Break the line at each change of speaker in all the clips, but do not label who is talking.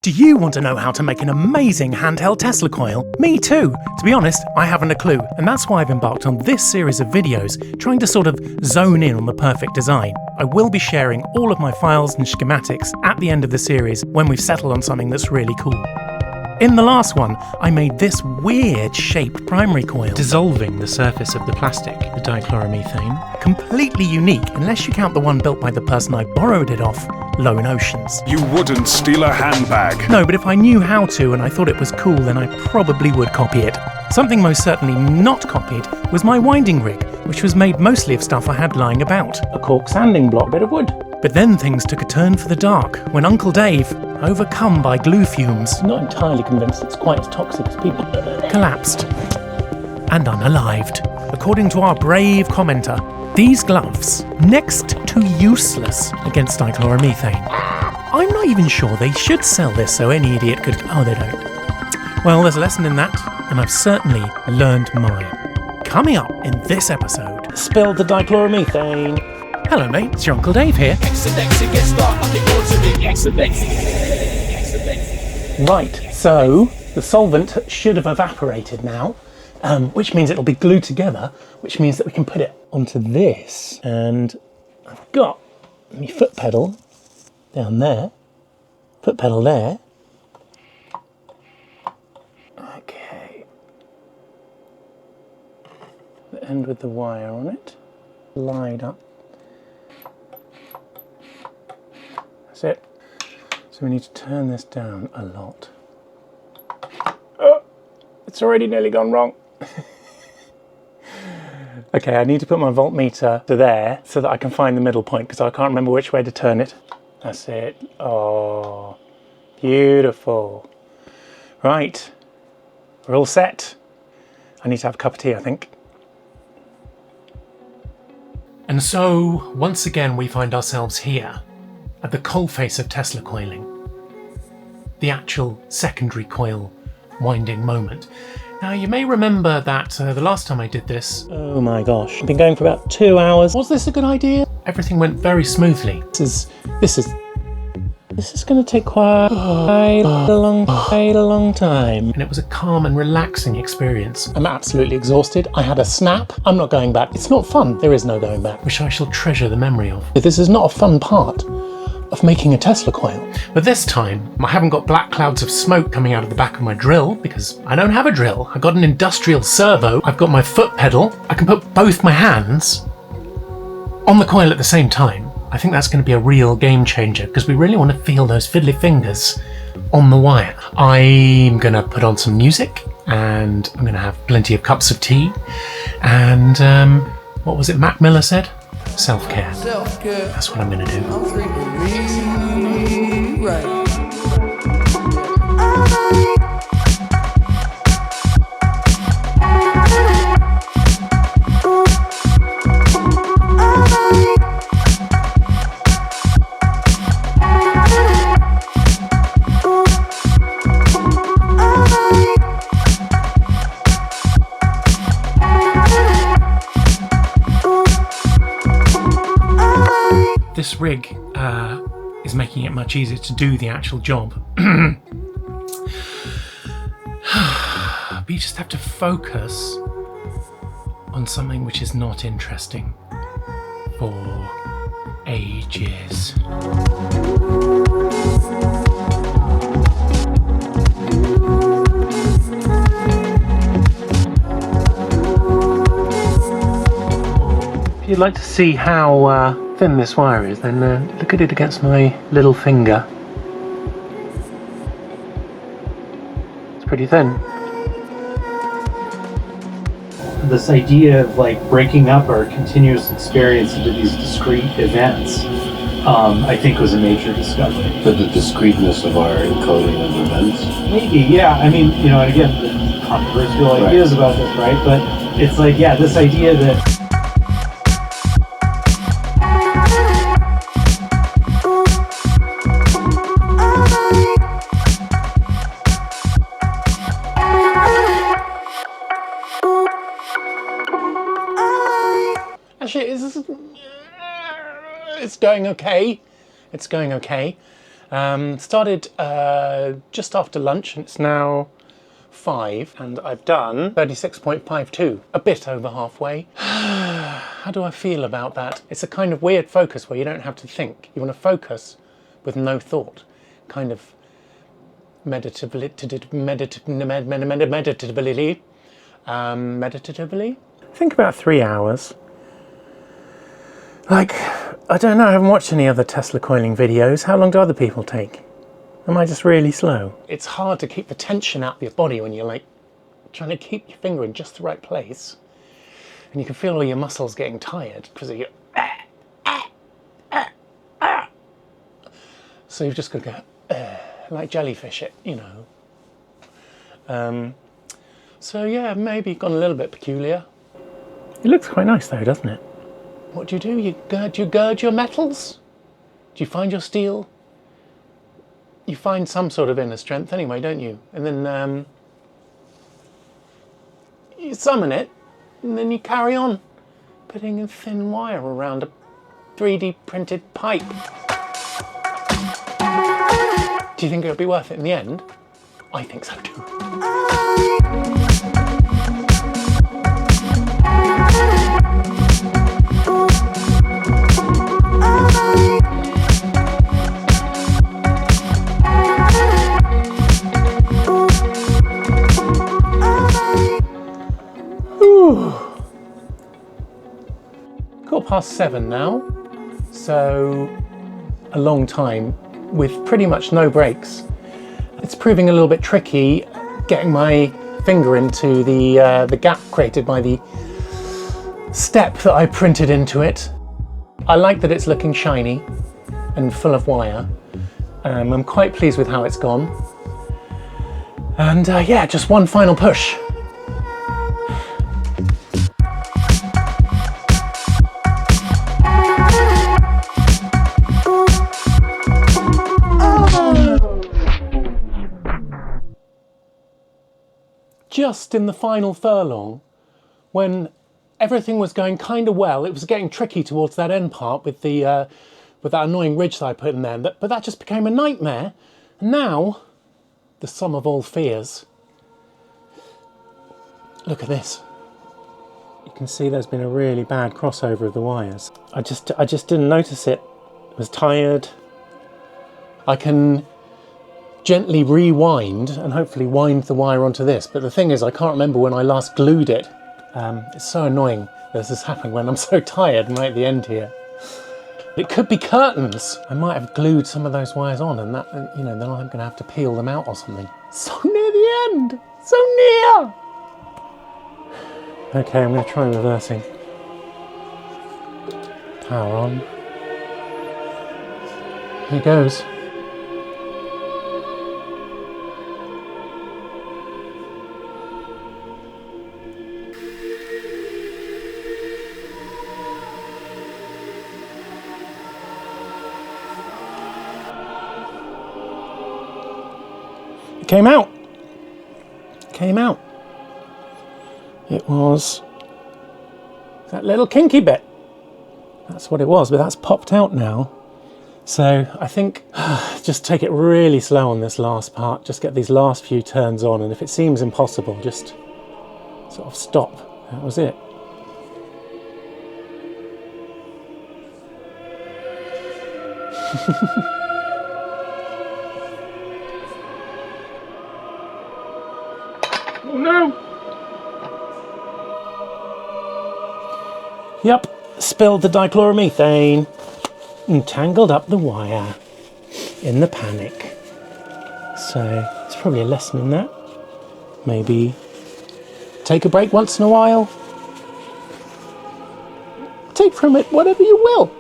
Do you want to know how to make an amazing handheld Tesla coil? Me too! To be honest, I haven't a clue, and that's why I've embarked on this series of videos, trying to sort of zone in on the perfect design. I will be sharing all of my files and schematics at the end of the series when we've settled on something that's really cool. In the last one, I made this weird shaped primary coil, dissolving the surface of the plastic, the dichloromethane. Completely unique, unless you count the one built by the person I borrowed it off, Lone Oceans.
You wouldn't steal a handbag.
No, but if I knew how to and I thought it was cool, then I probably would copy it. Something most certainly not copied was my winding rig, which was made mostly of stuff I had lying about. A cork sanding block, bit of wood. But then things took a turn for the dark when Uncle Dave, overcome by glue fumes, not entirely convinced it's quite as toxic as people, collapsed and unalived. According to our brave commenter, these gloves, next to useless against dichloromethane. I'm not even sure they should sell this so any idiot could... Oh, they don't. Well, there's a lesson in that, and I've certainly learned mine. Coming up in this episode... Spill the dichloromethane. Hello mate, it's your Uncle Dave here. Right, so the solvent should have evaporated now, which means it'll be glued together, which means that we can put it onto this. And I've got my foot pedal down there, foot pedal there. Okay. The end with the wire on it, slide up. That's it. So we need to turn this down a lot. Oh, it's already nearly gone wrong. Okay, I need to put my voltmeter to there so that I can find the middle point because I can't remember which way to turn it. That's it. Oh, beautiful. Right, we're all set. I need to have a cup of tea, I think. And so, once again, we find ourselves here at the coalface of Tesla coiling. The actual secondary coil winding moment. Now you may remember that the last time I did this, oh my gosh, I've been going for about 2 hours. Was this a good idea? Everything went very smoothly. This is going to take quite a long time. And it was a calm and relaxing experience. I'm absolutely exhausted. I had a snap. I'm not going back. It's not fun. There is no going back. Which I shall treasure the memory of. This is not a fun part of making a Tesla coil. But this time, I haven't got black clouds of smoke coming out of the back of my drill, because I don't have a drill. I've got an industrial servo. I've got my foot pedal. I can put both my hands on the coil at the same time. I think that's going to be a real game changer, because we really want to feel those fiddly fingers on the wire. I'm going to put on some music, and I'm going to have plenty of cups of tea, and what was it Mac Miller said? Self-care. Self-care. That's what I'm going to do. I'm thinking right. This rig is making it much easier to do the actual job. But you just have to focus on something which is not interesting for ages. If you'd like to see how thin this wire is, then look at it against my little finger. It's pretty thin.
This idea of like breaking up our continuous experience into these discrete events, I think was a major discovery.
But the discreteness of our encoding of events?
Maybe, yeah. I mean, you know, and again, there's controversial ideas about this, right? But it's like, yeah, this idea that
actually, it's going okay. It's going okay. Started just after lunch, and it's now 5, and I've done 36.52, a bit over halfway. How do I feel about that? It's a kind of weird focus where you don't have to think. You want to focus with no thought, kind of meditatively. I think about 3 hours. Like, I don't know, I haven't watched any other Tesla coiling videos. How long do other people take? Am I just really slow? It's hard to keep the tension out of your body when you're like trying to keep your finger in just the right place. And you can feel all your muscles getting tired because of your... So you've just got to go, like jellyfish it, you know. So yeah, maybe gone a little bit peculiar. It looks quite nice though, doesn't it? What do? You gird your metals? Do you find your steel? You find some sort of inner strength anyway, don't you? And then you summon it, and then you carry on putting a thin wire around a 3D printed pipe. Do you think it'll be worth it in the end? I think so too. ~7 now, so a long time with pretty much no breaks. It's proving a little bit tricky getting my finger into the gap created by the step that I printed into it. I like that it's looking shiny and full of wire. I'm quite pleased with how it's gone. And yeah, just one final push. Just in the final furlong, when everything was going kind of well, it was getting tricky towards that end part with the with that annoying ridge that I put in there, but that just became a nightmare. And now, the sum of all fears. Look at this. You can see there's been a really bad crossover of the wires. I just didn't notice it. I was tired. I can gently rewind and hopefully wind the wire onto this, but the thing is I can't remember when I last glued it. It's so annoying this has happened when I'm so tired right at the end here. It could be curtains. I might have glued some of those wires on, and that, you know, then I'm gonna have to peel them out or something. So near the end, so near. Okay, I'm gonna try reversing. Power on. Here goes. It came out. Came out. It was that little kinky bit. That's what it was, but that's popped out now. So I think just take it really slow on this last part. Just get these last few turns on, and if it seems impossible, just sort of stop. That was it. Oh no! Yep, spilled the dichloromethane and tangled up the wire in the panic. So it's probably a lesson in that. Maybe take a break once in a while. Take from it whatever you will.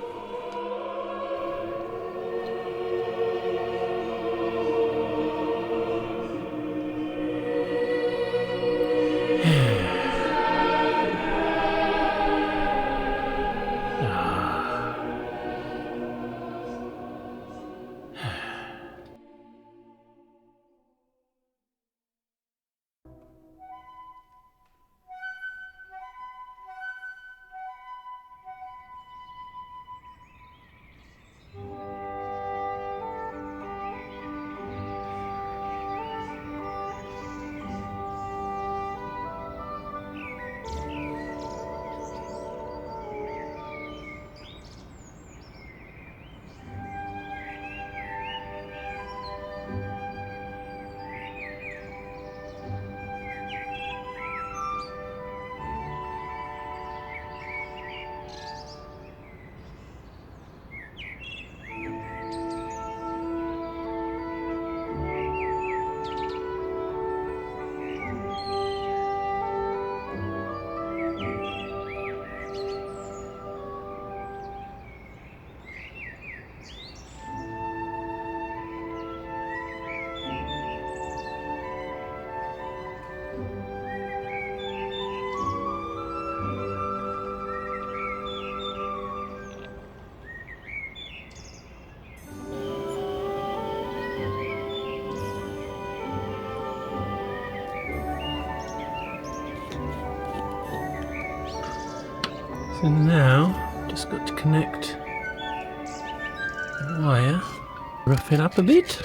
So now, just got to connect the wire, rough it up a bit.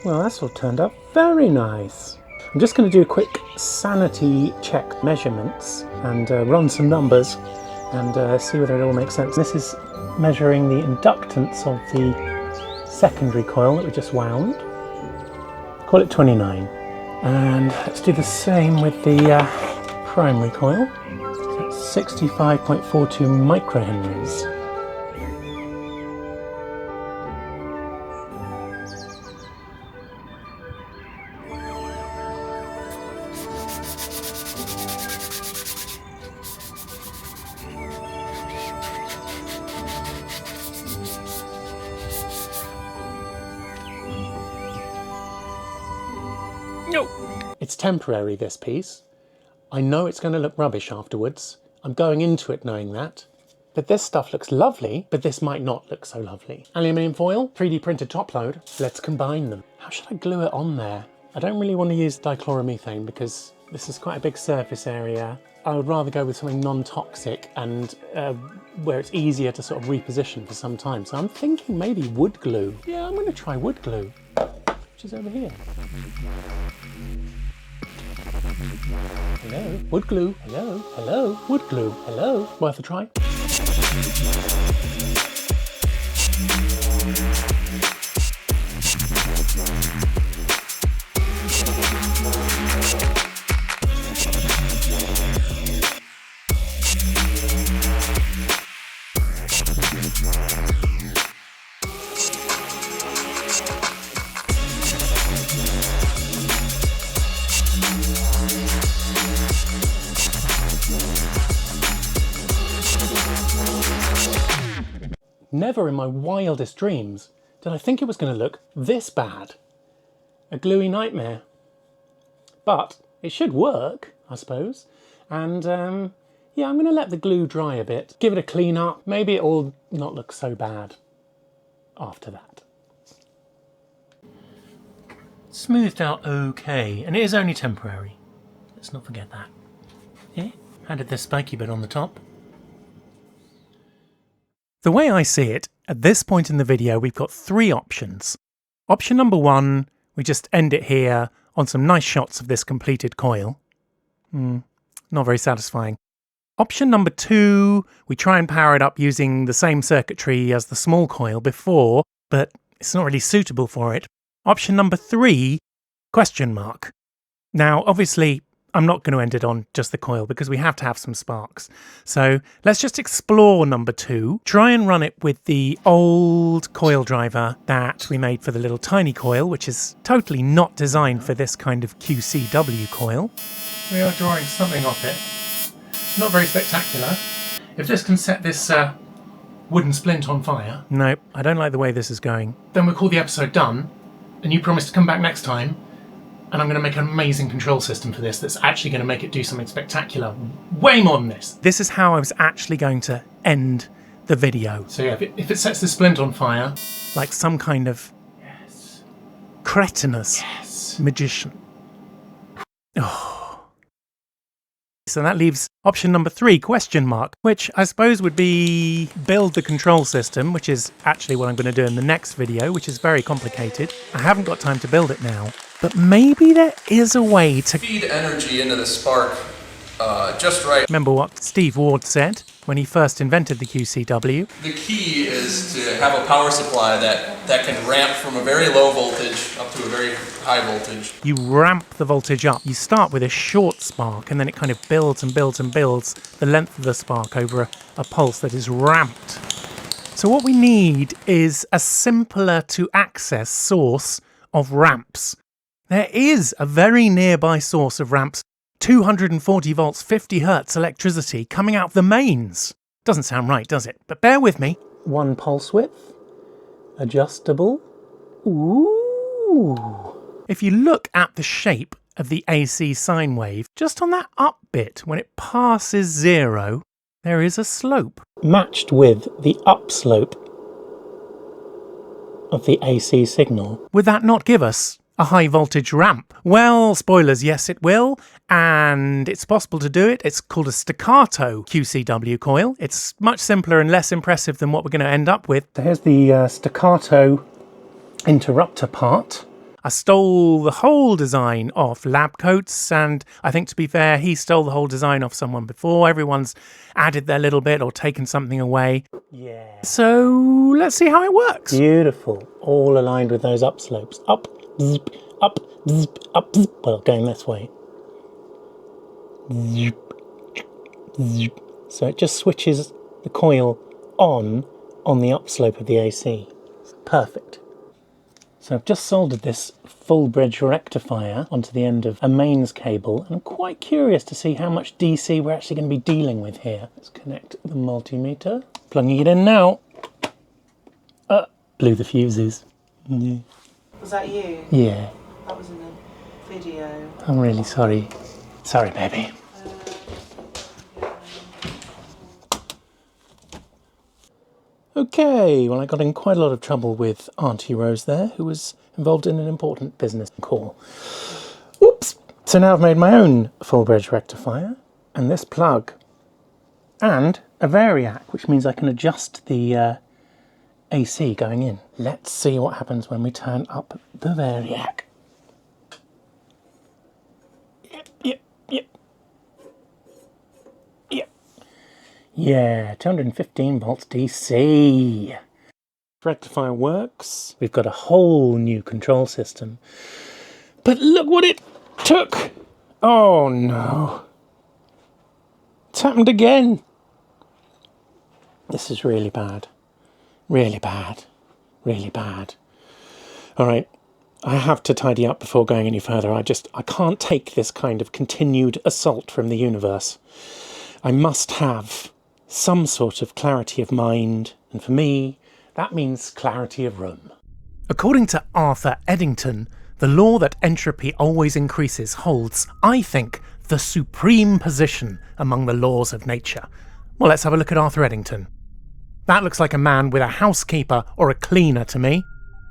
Well, that's all turned out very nice. I'm just going to do a quick sanity check measurements and run some numbers and see whether it all makes sense. This is measuring the inductance of the secondary coil that we just wound. Call it 29. And let's do the same with the primary coil. So it's 65.42 microhenries. No. It's temporary, this piece. I know it's going to look rubbish afterwards. I'm going into it knowing that. But this stuff looks lovely, but this might not look so lovely. Aluminium foil, 3D printed top load. Let's combine them. How should I glue it on there? I don't really want to use dichloromethane because this is quite a big surface area. I would rather go with something non-toxic and where it's easier to sort of reposition for some time. So I'm thinking maybe wood glue. Yeah, I'm going to try wood glue, which is over here. Hello, wood glue. Hello, hello, wood glue. Hello, worth a try. Never in my wildest dreams did I think it was going to look this bad. A gluey nightmare. But it should work, I suppose. And yeah, I'm going to let the glue dry a bit. Give it a clean up. Maybe it'll not look so bad after that. Smoothed out okay, and it is only temporary. Let's not forget that. Yeah, added this spiky bit on the top. The way I see it, at this point in the video, we've got three options. Option number one, we just end it here on some nice shots of this completed coil. Not very satisfying. Option number two, we try and power it up using the same circuitry as the small coil before, but it's not really suitable for it. Option number three, question mark. Now, obviously, I'm not going to end it on just the coil because we have to have some sparks. So let's just explore number two. Try and run it with the old coil driver that we made for the little tiny coil, which is totally not designed for this kind of QCW coil. We are drawing something off it. Not very spectacular. If this can set this wooden splint on fire... No, I don't like the way this is going. Then we'll call the episode done, and you promise to come back next time, and I'm going to make an amazing control system for this that's actually going to make it do something spectacular. Way more than this. This is how I was actually going to end the video. So yeah, if it sets the splint on fire... Like some kind of... Yes. Cretinous... Yes. Magician. Oh. So that leaves option number three, question mark, which I suppose would be build the control system, which is actually what I'm going to do in the next video, which is very complicated. I haven't got time to build it now. But maybe there is a way to
feed energy into the spark just right.
Remember what Steve Ward said when he first invented the QCW?
The key is to have a power supply that can ramp from a very low voltage up to a very high voltage.
You ramp the voltage up. You start with a short spark and then it kind of builds and builds and builds the length of the spark over a pulse that is ramped. So what we need is a simpler to access source of ramps. There is a very nearby source of ramps, 240 volts, 50 hertz electricity coming out of the mains. Doesn't sound right, does it? But bear with me. One pulse width, adjustable. Ooh. If you look at the shape of the AC sine wave, just on that up bit, when it passes 0, there is a slope. Matched with the upslope of the AC signal. Would that not give us a high voltage ramp? Well, spoilers, yes it will, and it's possible to do it. It's called a Staccato QCW coil. It's much simpler and less impressive than what we're going to end up with. So here's the Staccato interrupter part. I stole the whole design off LabCoatz, and I think, to be fair, he stole the whole design off someone before. Everyone's added their little bit or taken something away. Yeah. So let's see how it works. Beautiful. All aligned with those upslopes. Up, zip, up, zip, up, zip. Well, going this way. Zip, zip. So it just switches the coil on the upslope of the AC. Perfect. So I've just soldered this full bridge rectifier onto the end of a mains cable, and I'm quite curious to see how much DC we're actually going to be dealing with here. Let's connect the multimeter. Plugging it in now. Blew the fuses. Yeah.
Was that you?
Yeah.
That was in the video.
I'm really sorry. Sorry, baby. Okay, well, I got in quite a lot of trouble with Auntie Rose there, who was involved in an important business call. Oops! So now I've made my own full bridge rectifier, and this plug, and a variac, which means I can adjust the AC going in. Let's see what happens when we turn up the variac. Yep. Yeah, 215 volts DC. Rectifier works. We've got a whole new control system. But look what it took! Oh no. It's happened again. This is really bad. Really bad. Really bad. Alright, I have to tidy up before going any further. I can't take this kind of continued assault from the universe. I must have some sort of clarity of mind, and for me, that means clarity of room. According to Arthur Eddington, the law that entropy always increases holds, I think, the supreme position among the laws of nature. Well, let's have a look at Arthur Eddington. That looks like a man with a housekeeper or a cleaner to me.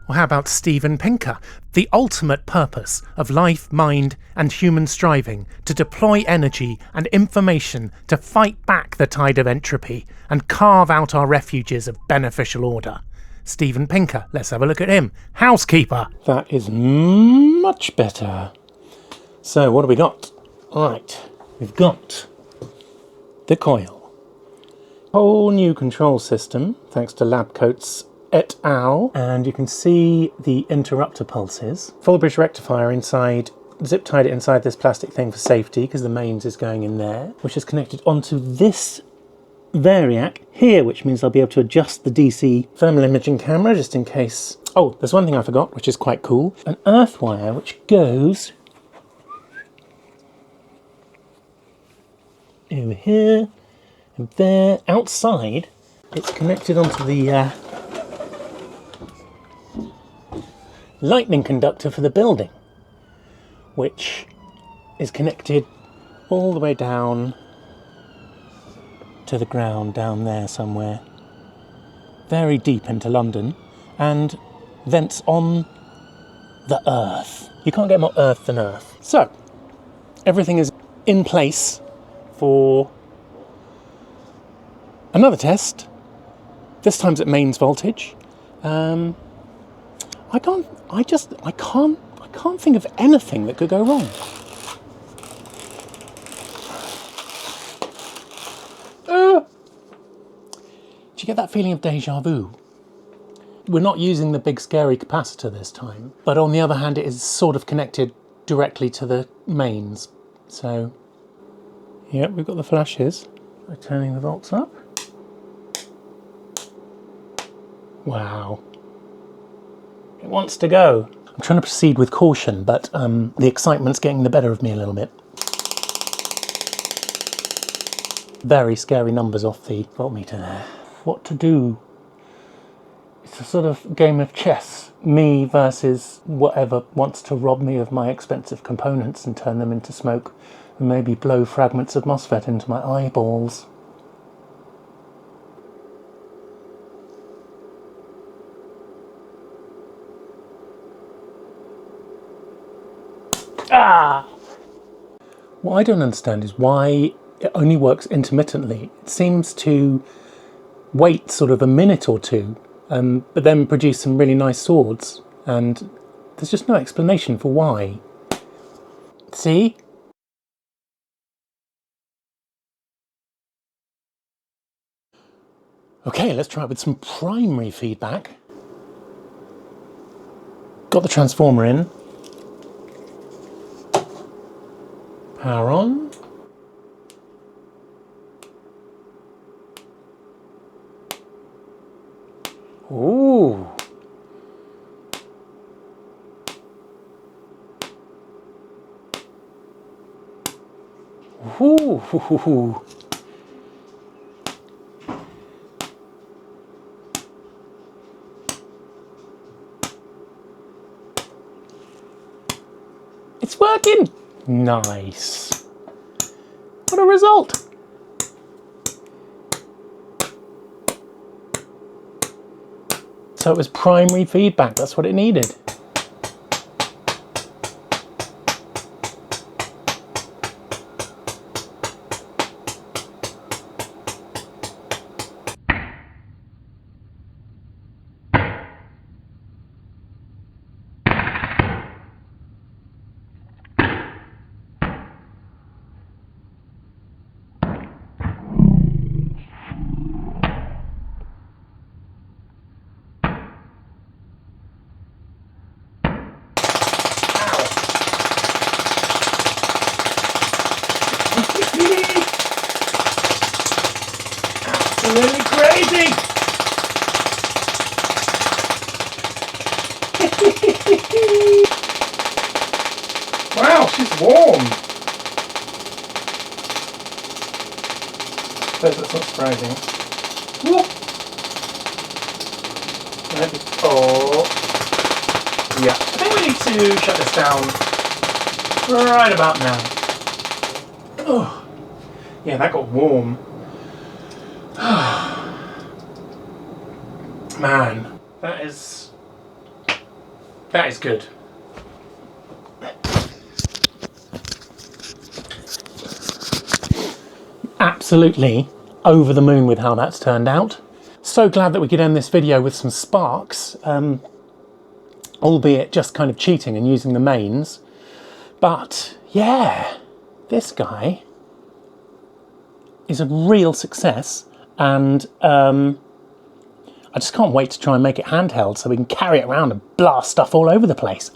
Or how about Steven Pinker? The ultimate purpose of life, mind, and human striving to deploy energy and information to fight back the tide of entropy and carve out our refuges of beneficial order. Steven Pinker, let's have a look at him. Housekeeper. That is much better. So what have we got? Right, we've got the coil. Whole new control system, thanks to LabCoatz et al. And you can see the interrupter pulses. Full bridge rectifier inside, zip tied it inside this plastic thing for safety because the mains is going in there, which is connected onto this variac here, which means I'll be able to adjust the DC thermal imaging camera just in case. Oh, there's one thing I forgot, which is quite cool. An earth wire which goes over here and there. Outside, it's connected onto the lightning conductor for the building, which is connected all the way down to the ground down there somewhere, very deep into London, and thence on the earth. You can't get more earth than earth. So everything is in place for another test, this time's at mains voltage. I can't think of anything that could go wrong. Do you get that feeling of déjà vu? We're not using the big scary capacitor this time, but on the other hand it is sort of connected directly to the mains. So, yeah, we've got the flashes. By turning the volts up. Wow. It wants to go. I'm trying to proceed with caution, but the excitement's getting the better of me a little bit. Very scary numbers off the voltmeter there. What to do? It's a sort of game of chess. Me versus whatever wants to rob me of my expensive components and turn them into smoke and maybe blow fragments of MOSFET into my eyeballs. Ah! What I don't understand is why it only works intermittently. It seems to wait sort of a minute or two, but then produce some really nice swords, and there's just no explanation for why. See? Okay, let's try it with some primary feedback. Got the transformer in. Power on. Ooh. Ooh. It's working. Nice. What a result. So it was primary feedback, that's what it needed. Absolutely crazy! Wow, she's warm! I suppose that's not surprising. Whoop. Oh. Yeah, I think we need to shut this down right about now. Oh. Yeah, that got warm. Man, that is good. Absolutely over the moon with how that's turned out. So glad that we could end this video with some sparks, albeit just kind of cheating and using the mains. But yeah, this guy is a real success, and I just can't wait to try and make it handheld so we can carry it around and blast stuff all over the place.